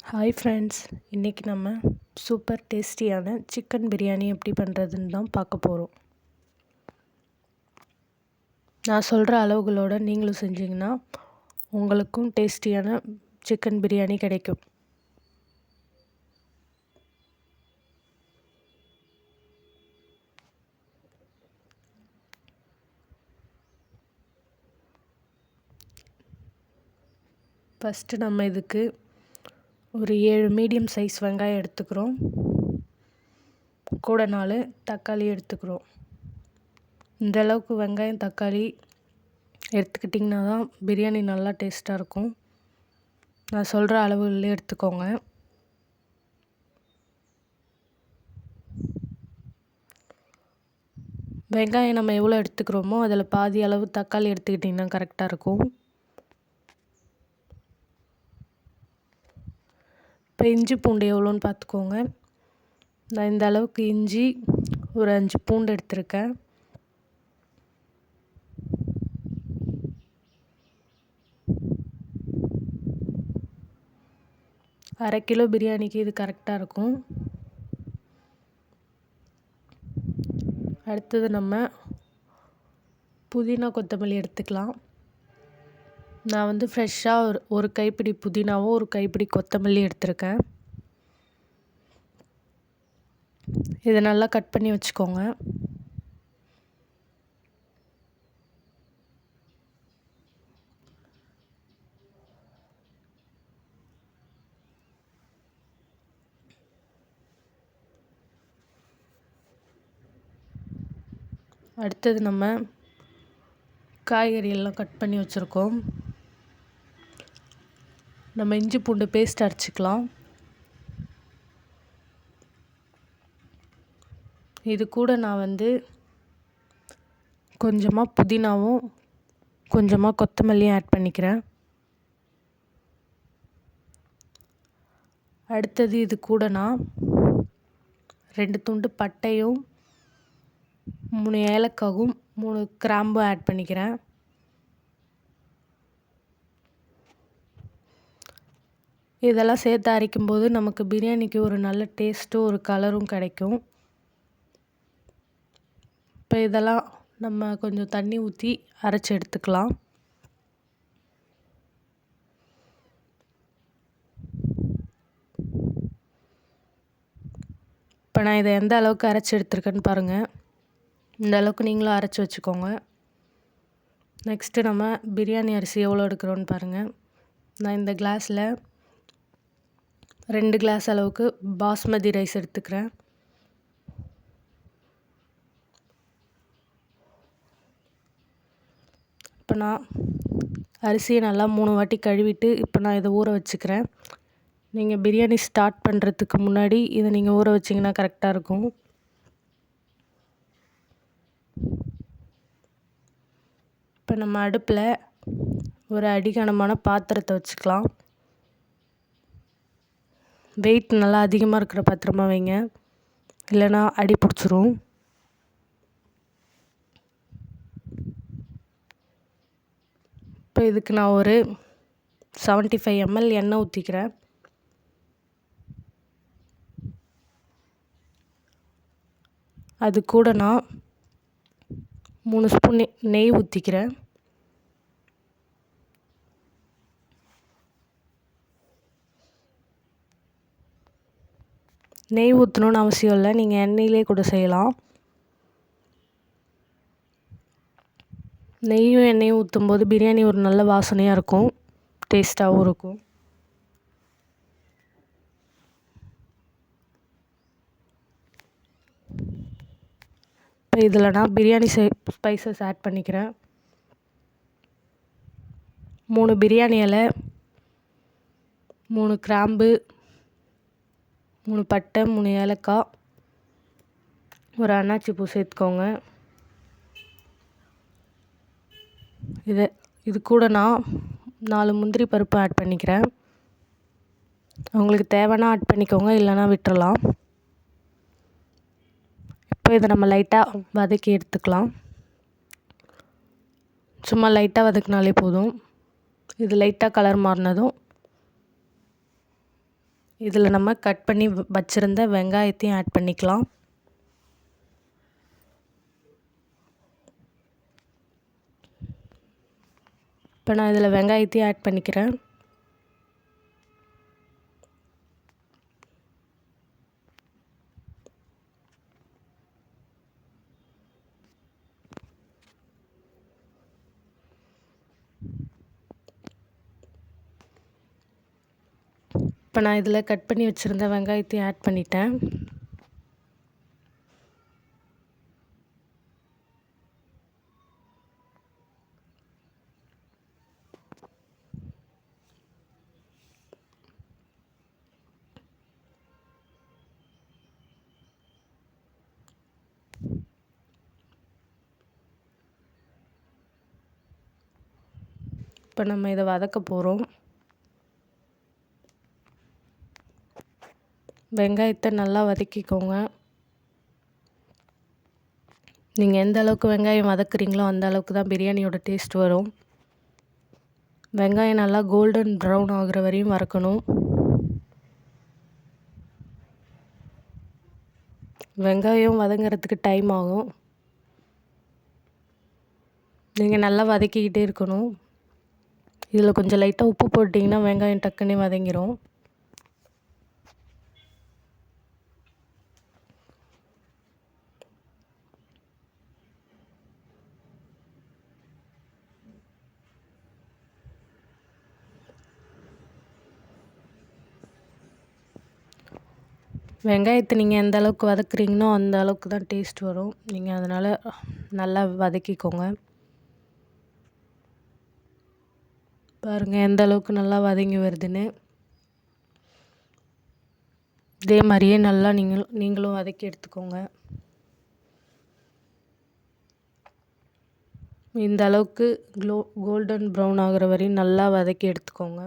Hi friends, இன்றைக்கி நம்ம super டேஸ்டியான சிக்கன் பிரியாணி எப்படி பண்ணுறதுன்னு தான் பார்க்க போகிறோம். நான் சொல்கிற அளவுகளோடு நீங்களும் செஞ்சிங்கன்னா உங்களுக்கும் டேஸ்டியான சிக்கன் பிரியாணி கிடைக்கும். ஃபஸ்ட்டு நம்ம இதுக்கு ஒரு 7 மீடியம் சைஸ் வெங்காயம் எடுத்துக்கிறோம். கூட 4 தக்காளி எடுத்துக்கிறோம். இந்த அளவுக்கு வெங்காயம் தக்காளி எடுத்துக்கிட்டிங்கன்னா தான் பிரியாணி நல்லா டேஸ்ட்டாக இருக்கும். நான் சொல்கிற அளவுகளே எடுத்துக்கோங்க. வெங்காயம் நம்ம எவ்வளோ எடுத்துக்கிறோமோ அதில் பாதி அளவு தக்காளி எடுத்துக்கிட்டிங்கன்னா கரெக்டாக இருக்கும். இப்போ இஞ்சி பூண்டு எவ்வளோன்னு பார்த்துக்கோங்க. நான் இந்த அளவுக்கு இஞ்சி ஒரு 5 பூண்டு எடுத்திருக்கேன். அரை கிலோ பிரியாணிக்கு இது கரெக்டாக இருக்கும். அடுத்தது நம்ம புதினா கொத்தமல்லி எடுத்துக்கலாம். நான் வந்து ஃப்ரெஷ்ஷாக ஒரு கைப்பிடி புதினாவும் ஒரு கைப்பிடி கொத்தமல்லி எடுத்திருக்கேன். இதை நல்லா கட் பண்ணி வச்சுக்கோங்க. அடுத்தது நம்ம காய்கறி எல்லாம் கட் பண்ணி வச்சுருக்கோம். நம்ம இஞ்சி பூண்டு பேஸ்ட் அரைச்சிக்கலாம். இது கூட நான் வந்து கொஞ்சமாக புதினாவும் கொஞ்சமாக கொத்தமல்லியும் ஆட் பண்ணிக்கிறேன். அடுத்தது இது கூட நான் 2 துண்டு பட்டையும் 3 ஏலக்காவும் 3 கிராம்பும் ஆட் பண்ணிக்கிறேன். இதெல்லாம் சேர்த்து அரைக்கும்போது நமக்கு பிரியாணிக்கு ஒரு நல்ல டேஸ்ட்டும் ஒரு கலரும் கிடைக்கும். இப்போ இதெல்லாம் நம்ம கொஞ்சம் தண்ணி ஊற்றி அரைச்சி எடுத்துக்கலாம். இப்போ நான் இதை எந்த அளவுக்கு அரைச்சி எடுத்துருக்கேன்னு பாருங்கள். இந்த அளவுக்கு நீங்களும் அரைச்சி வச்சுக்கோங்க. நெக்ஸ்ட்டு நம்ம பிரியாணி அரிசி எவ்வளோ எடுக்கிறோன்னு பாருங்கள். நான் இந்த கிளாஸில் 2 கிளாஸ் அளவுக்கு பாஸ்மதி ரைஸ் எடுத்துக்கிறேன். இப்போ நான் அரிசியை நல்லா 3 வாட்டி கழுவிட்டு இப்போ நான் இதை ஊற வச்சுக்கிறேன். நீங்கள் பிரியாணி ஸ்டார்ட் பண்ணுறதுக்கு முன்னாடி இதை நீங்கள் ஊற வச்சிங்கன்னா கரெக்டாக இருக்கும். இப்போ நம்ம அடுப்பில் ஒரு அடிகனமான பாத்திரத்தை வச்சுக்கலாம். வெயிட் நல்லா அதிகமாக இருக்கிற பாத்திரமாக வைங்க, இல்லைன்னா அடி பிடிச்சிரும். இப்போ இதுக்கு நான் ஒரு 75 ml எண்ணெய் ஊற்றிக்கிறேன். அது கூட நான் 3 ஸ்பூன் நெய் ஊற்றிக்கிறேன். நெய் ஊற்றணுன்னு அவசியம் இல்லை, நீங்கள் எண்ணெயிலே கூட செய்யலாம். நெய்யும் எண்ணெயும் ஊற்றும்போது பிரியாணி ஒரு நல்ல வாசனையாக இருக்கும், டேஸ்ட்டாகவும் இருக்கும். இப்போ இதில் நான் பிரியாணி ஸ்பைசஸ் ஆட் பண்ணிக்கிறேன். 3 பிரியாணி இலை, 3 கிராம்பு, 3 பட்டை, 3 ஏலக்காய், ஒரு அன்னாச்சி பூ சேர்த்துக்கோங்க. இது கூட நான் 4 முந்திரி பருப்பு ஆட் பண்ணிக்கிறேன். உங்களுக்கு தேவைன்னா ஆட் பண்ணிக்கோங்க, இல்லைன்னா விட்டுறலாம். இப்போ இதை நம்ம லைட்டாக வதக்கி எடுத்துக்கலாம். சும்மா லைட்டாக வதக்கினாலே போதும். இது லைட்டாக கலர் மாறினதும் இதில் நம்ம கட் பண்ணி வச்சுருந்த வெங்காயத்தையும் ஆட் பண்ணிக்கலாம். இப்போ நான் இதில் வெங்காயத்தையும் ஆட் பண்ணிக்கிறேன். இப்போ நான் இதில் கட் பண்ணி வச்சுருந்த வெங்காயத்தையும் ஆட் பண்ணிட்டேன். இப்போ நம்ம இதை வதக்க போகிறோம். வெங்காயத்தை நல்லா வதக்கிக்கோங்க. நீங்கள் எந்த அளவுக்கு வெங்காயம் வதக்குறீங்களோ அந்த அளவுக்கு தான் பிரியாணியோட டேஸ்ட் வரும். வெங்காயம் நல்லா கோல்டன் ப்ரௌன் ஆகுற வரையும் வதக்கணும். வெங்காயம் வதங்கிறதுக்கு டைம் ஆகும். நீங்கள் நல்லா வதக்கிக்கிட்டே இருக்கணும். இதில் கொஞ்சம் லைட்டாக உப்பு போட்டிங்கன்னா வெங்காயம் டக்குன்னு வதங்கிடும். வெங்காயத்தை நீங்கள் எந்த அளவுக்கு வதக்குறீங்களோ அந்த அளவுக்கு தான் டேஸ்ட் வரும். நீங்கள் அதனால் நல்லா வதக்கிக்கோங்க. பாருங்கள் எந்த அளவுக்கு நல்லா வதங்கி வருதுன்னு. இதே மாதிரியே நல்லா நீங்களும் வதக்கி எடுத்துக்கோங்க. இந்த அளவுக்கு கோல்டன் ப்ரௌன் ஆகுற வரையும் நல்லா வதக்கி எடுத்துக்கோங்க.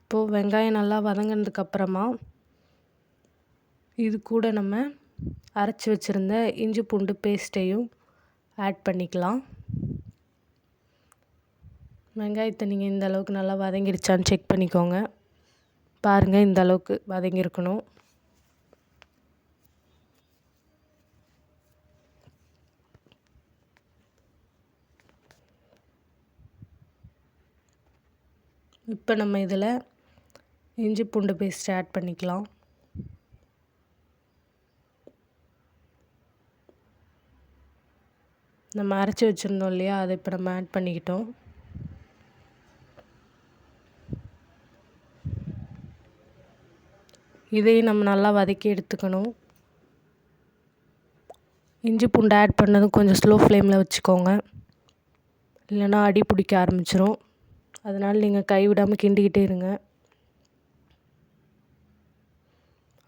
இப்போது வெங்காயம் நல்லா வதங்கினதுக்கப்புறமா இது கூட நம்ம அரைச்சி வச்சுருந்த இஞ்சி பூண்டு பேஸ்ட்டையும் ஆட் பண்ணிக்கலாம். வெங்காயத்தை நீங்கள் இந்த அளவுக்கு நல்லா வதங்கிடுச்சான்னு செக் பண்ணிக்கோங்க. பாருங்கள் இந்த அளவுக்கு வதங்கியிருக்கணும். இப்போ நம்ம இதில் இஞ்சி பூண்டு பேஸ்ட் ஆட் பண்ணிக்கலாம். நம்ம அரைச்சி வச்சுருந்தோம் இல்லையா, அதை இப்போ நம்ம ஆட் பண்ணிக்கிட்டோம். இதையும் நம்ம நல்லா வதக்கி எடுத்துக்கணும். இஞ்சி பூண்டு ஆட் பண்ணதும் கொஞ்சம் ஸ்லோ ஃப்ளேமில் வச்சுக்கோங்க, இல்லைன்னா அடி பிடிக்க ஆரம்பிச்சிரும். அதனால் நீங்கள் கைவிடாமல் கிண்டிக்கிட்டே இருங்க.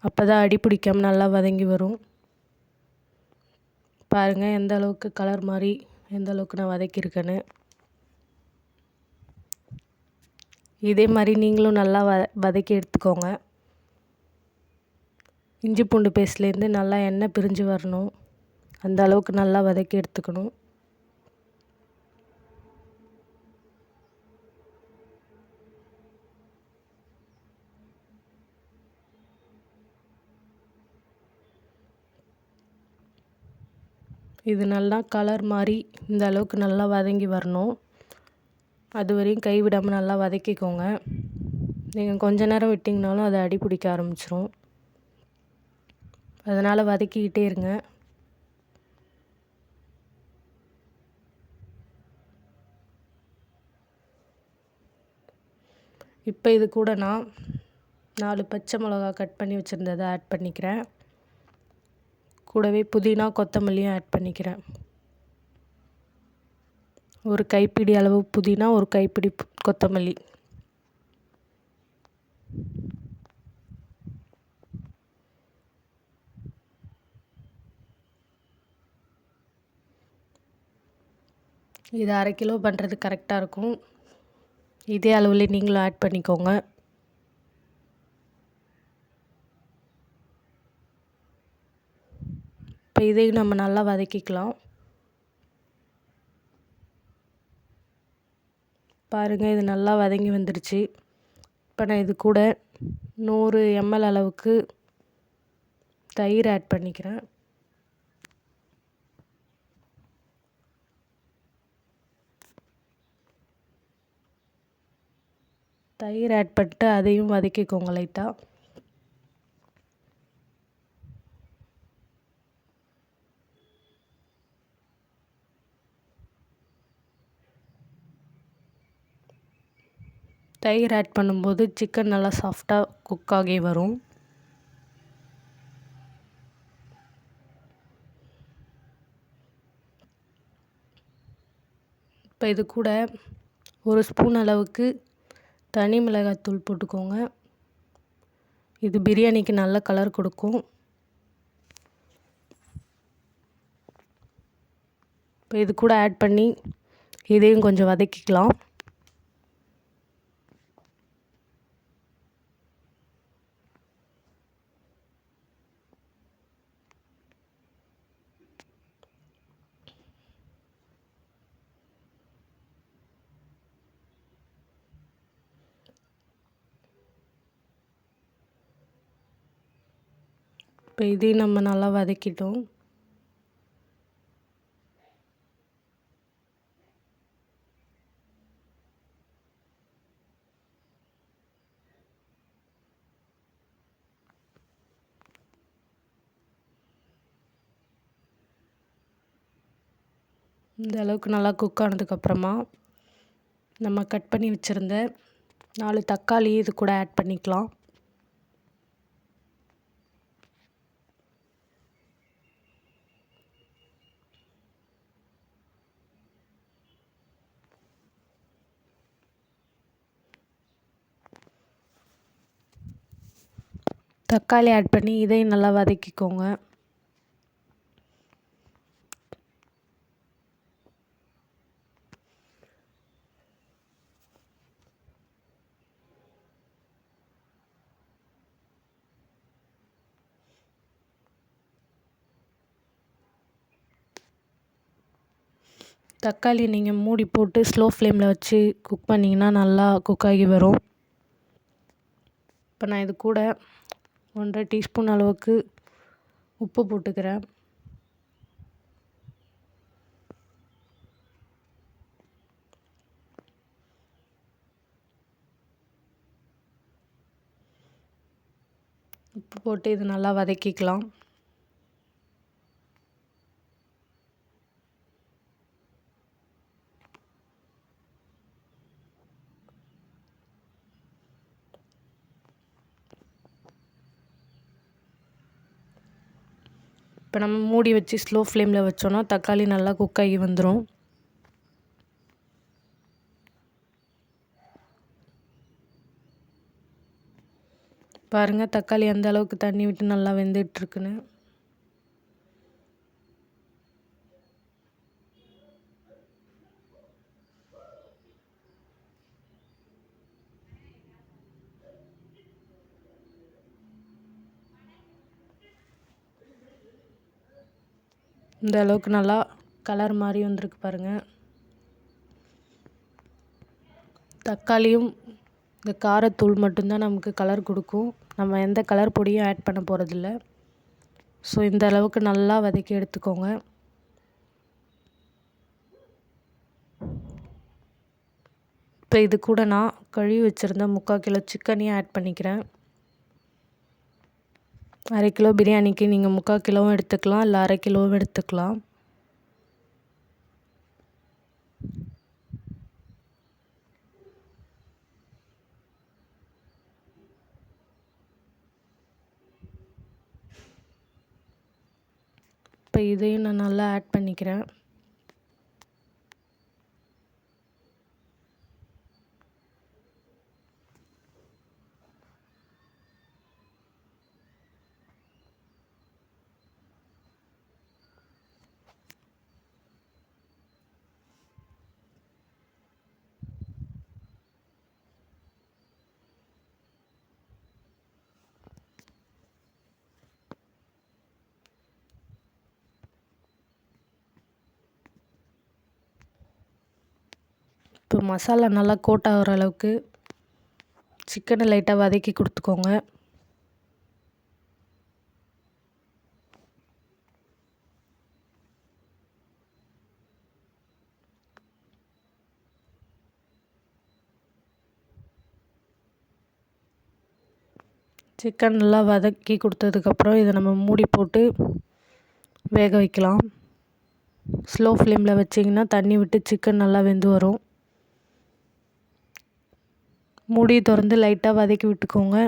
அப்போ தான் அடி பிடிக்காமல் நல்லா வதங்கி வரும். பாருங்கள் எந்த அளவுக்கு கலர் மாதிரி எந்த அளவுக்கு நான் வதக்கியிருக்கேன்னு. இதே மாதிரி நீங்களும் நல்லா வதக்கி எடுத்துக்கோங்க. இஞ்சி பூண்டு பேஸ்ட்லேருந்து நல்லா எண்ணெய் பிரிஞ்சு வரணும். அந்த அளவுக்கு நல்லா வதக்கி எடுத்துக்கணும். இது நல்லா கலர் மாதிரி இந்த அளவுக்கு நல்லா வதங்கி வரணும். அது வரையும் கைவிடாமல் நல்லா வதக்கிக்கோங்க. நீங்கள் கொஞ்ச நேரம் விட்டிங்கனாலும் அது அடி பிடிக்க ஆரம்பிச்சிரும். அதனால் வதக்கிக்கிட்டே இருங்க. இப்போ இது கூட நான் 4 பச்சை மிளகா கட் பண்ணி வச்சுருந்ததை ஆட் பண்ணிக்கிறேன். கூடவே புதினா கொத்தமல்லியும் ஆட் பண்ணிக்கிறேன். ஒரு கைப்பிடி அளவு புதினா, ஒரு கைப்பிடி கொத்தமல்லி. இது 1/2 கிலோ பண்ணுறது கரெக்டாக இருக்கும். இதே அளவில் நீங்களும் ஆட் பண்ணிக்கோங்க. இப்போ இதையும் நம்ம நல்லா வதக்கிக்கலாம். பாருங்கள், இது நல்லா வதங்கி வந்துடுச்சு. இப்போ நான் இது கூட 100 ml அளவுக்கு தயிர் ஆட் பண்ணிக்கிறேன். தயிர் ஆட் பண்ணிட்டு அதையும் வதக்கிக்கோங்க லைட்டாக. தயிர் ஆட் பண்ணும்போது சிக்கன் நல்லா சாஃப்டாக குக் ஆகி வரும். இப்போ இது கூட 1 ஸ்பூன் அளவுக்கு தனி மிளகாய்த்தூள் போட்டுக்கோங்க. இது பிரியாணிக்கு நல்ல கலர் கொடுக்கும். இப்போ இது கூட ஆட் பண்ணி இதையும் கொஞ்சம் வதக்கிக்கலாம். இப்போ இதையும் நம்ம நல்லா வதக்கிட்டோம். இந்த அளவுக்கு நல்லா குக் ஆனதுக்கப்புறமா நம்ம கட் பண்ணி வச்சுருந்த 4 தக்காளி இது கூட ஆட் பண்ணிக்கலாம். தக்காளி ஆட் பண்ணி இதையும் நல்லா வதக்கிக்கோங்க. தக்காளி நீங்கள் மூடி போட்டு ஸ்லோ ஃப்ளேமில் வச்சு குக் பண்ணிங்கன்னா நல்லா குக் ஆகி வரும். இப்போ நான் இது கூட 1.5 டீஸ்பூன் அளவுக்கு உப்பு போட்டுக்கிறேன். உப்பு போட்டு இது நல்லா வதக்கிக்கலாம். இப்போ நம்ம மூடி வச்சு ஸ்லோ ஃப்ளேமில் வச்சோன்னா தக்காளி நல்லா குக் ஆகி வந்துடும். பாருங்கள், தக்காளி எந்த அளவுக்கு தண்ணி விட்டு நல்லா வெந்துட்டுருக்குன்னு. இந்த அளவுக்கு நல்லா கலர் மாதிரி வந்திருக்கு பாருங்கள். தக்காளியும் இந்த காரத்தூள் மட்டும்தான் நமக்கு கலர் கொடுக்கும். நம்ம எந்த கலர் பொடியும் ஆட் பண்ண போகிறதில்ல. ஸோ இந்த அளவுக்கு நல்லா வதக்கி எடுத்துக்கோங்க. இப்போ இது கூட நான் கழுவி வச்சுருந்த 3/4 கிலோ சிக்கனையும் ஆட் பண்ணிக்கிறேன். 1/2 கிலோ பிரியாணிக்கு நீங்கள் 3/4 கிலோவும் எடுத்துக்கலாம், இல்லை 1/2 கிலோவும் எடுத்துக்கலாம். இப்போ இதையும் நான் நல்லா ஆட் பண்ணிக்கிறேன். இப்போ மசாலா நல்லா கோட் ஆகிற அளவுக்கு சிக்கனை லைட்டாக வதக்கி கொடுத்துக்கோங்க. சிக்கன் நல்லா வதக்கி கொடுத்ததுக்கப்புறம் இதை நம்ம மூடி போட்டு வேக வைக்கலாம். ஸ்லோ ஃப்ளேமில் வச்சிங்கன்னா தண்ணி விட்டு சிக்கன் நல்லா வெந்து வரும். மூடி திறந்து லைட்டாக வதக்கி விட்டுக்கோங்க.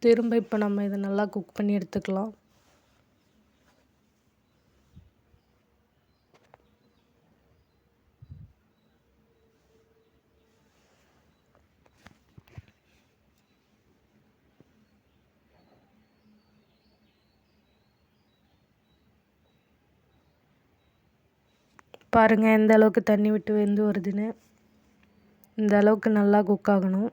திரும்ப இப்போ நம்ம இதை நல்லா குக் பண்ணி எடுத்துக்கலாம். பாருங்கள் எந்த அளவுக்கு தண்ணி விட்டு வெந்து வருதுன்னு. இந்த அளவுக்கு நல்லா குக் ஆகணும்.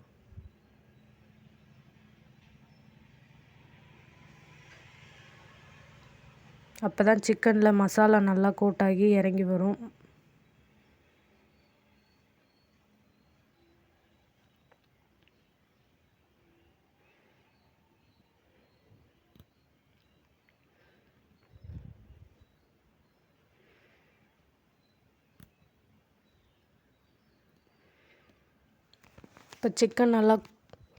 அப்போ தான் சிக்கனில் மசாலா நல்லா கோட்டாகி இறங்கி வரும். இப்போ சிக்கன் நல்லா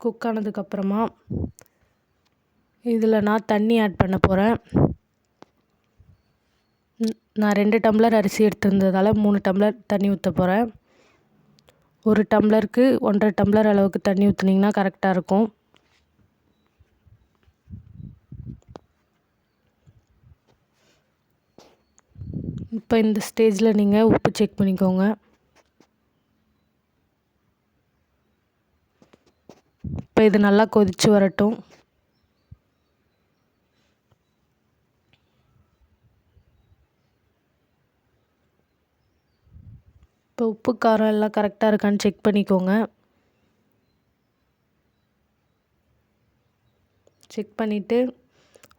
குக் ஆனதுக்கப்புறமா இதில் நான் தண்ணி ஆட் பண்ண போகிறேன். நான் 2 டம்ளர் அரிசி எடுத்திருந்ததால் 3 டம்ளர் தண்ணி ஊற்ற போகிறேன். 1 டம்ளருக்கு 1.5 டம்ளர் அளவுக்கு தண்ணி ஊற்றுனீங்கன்னா கரெக்டாக இருக்கும். இப்போ இந்த ஸ்டேஜில் நீங்கள் உப்பு செக் பண்ணிக்கோங்க. இப்போ இது நல்லா கொதித்து வரட்டும். இப்போ உப்பு காரம் எல்லாம் கரெக்டாக இருக்கான்னு செக் பண்ணிக்கோங்க. செக் பண்ணிவிட்டு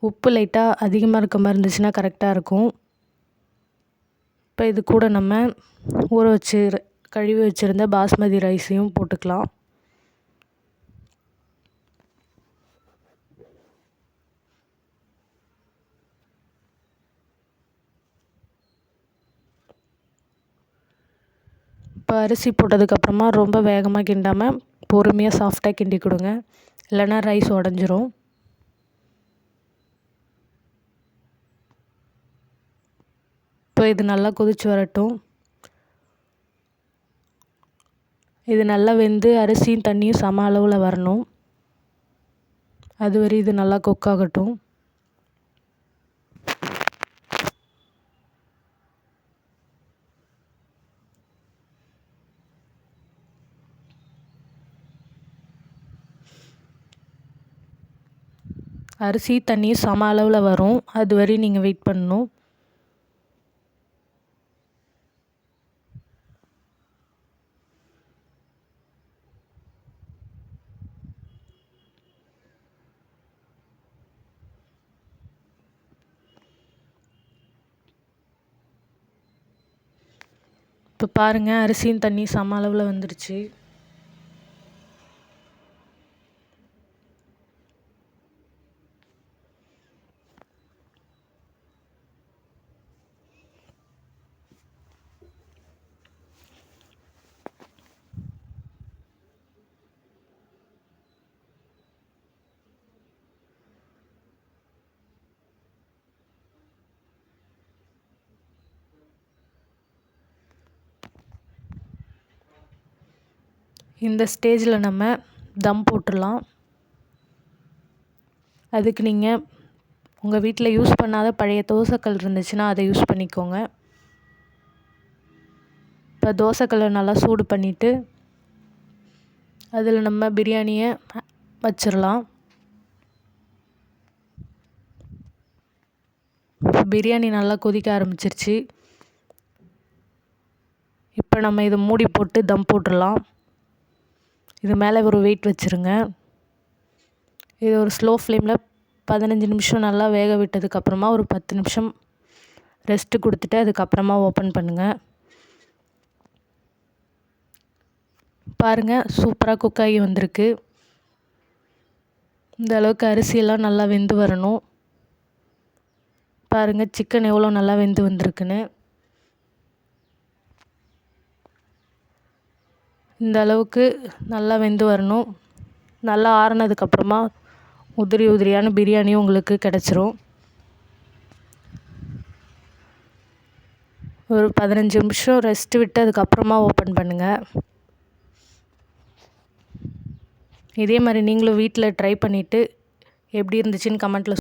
உப்பு லைட்டாக அதிகமாக இருக்க மாதிரி இருந்துச்சுன்னா கரெக்டாக இருக்கும். இப்போ இது கூட நம்ம கழுவி வச்சுருந்த பாஸ்மதி ரைஸையும் போட்டுக்கலாம். இப்போ அரிசி போட்டதுக்கப்புறமா ரொம்ப வேகமாக கிண்டாமல் பொறுமையாக சாஃப்டாக கிண்டி கொடுங்க, இல்லைன்னா ரைஸ் உடஞ்சிரும். இப்போ இது நல்லா கொதித்து வரட்டும். இது நல்லா வெந்து அரிசியும் தண்ணியும் சம அளவில் வரணும். அதுவரை இது நல்லா குக் ஆகட்டும். அரிசி தண்ணி சம அளவில் வரும், அதுவரை நீங்கள் வெயிட் பண்ணணும். இப்போ பாருங்கள் அரிசியும் தண்ணி சம அளவில் வந்துடுச்சு. இந்த ஸ்டேஜில் நம்ம தம் போட்டுடலாம். அதுக்கு நீங்கள் உங்கள் வீட்டில் யூஸ் பண்ணாத பழைய தோசைக்கல் இருந்துச்சுன்னா அதை யூஸ் பண்ணிக்கோங்க. இப்போ தோசைக்கல்லை நல்லா சூடு பண்ணிவிட்டு அதில் நம்ம பிரியாணியை வச்சிடலாம். பிரியாணி நல்லா கொதிக்க ஆரம்பிச்சிருச்சு. இப்போ நம்ம இதை மூடி போட்டு தம் போட்டுடலாம். இது மேலே ஒரு வெயிட் வச்சுருங்க. இது ஒரு ஸ்லோ ஃப்ளேமில் 15 நிமிஷம் நல்லா வேக விட்டதுக்கப்புறமா ஒரு 10 நிமிஷம் ரெஸ்ட்டு கொடுத்துட்டு அதுக்கப்புறமா ஓப்பன் பண்ணுங்கள். பாருங்கள், சூப்பராக குக் ஆகி வந்திருக்கு. இந்த அளவுக்கு அரிசியெல்லாம் நல்லா வெந்து வரணும். பாருங்கள் சிக்கன் எவ்வளோ நல்லா வெந்து வந்திருக்குன்னு. இந்த அளவுக்கு நல்லா வெந்து வரணும். நல்லா ஆறுனதுக்கப்புறமா உதிரியான பிரியாணியும் உங்களுக்கு கிடச்சிரும். ஒரு 15 நிமிஷம் ரெஸ்ட்டு விட்டு அதுக்கப்புறமா ஓப்பன் பண்ணுங்கள். இதே மாதிரி நீங்களும் வீட்டில் ட்ரை பண்ணிவிட்டு எப்படி இருந்துச்சுன்னு கமெண்ட்டில்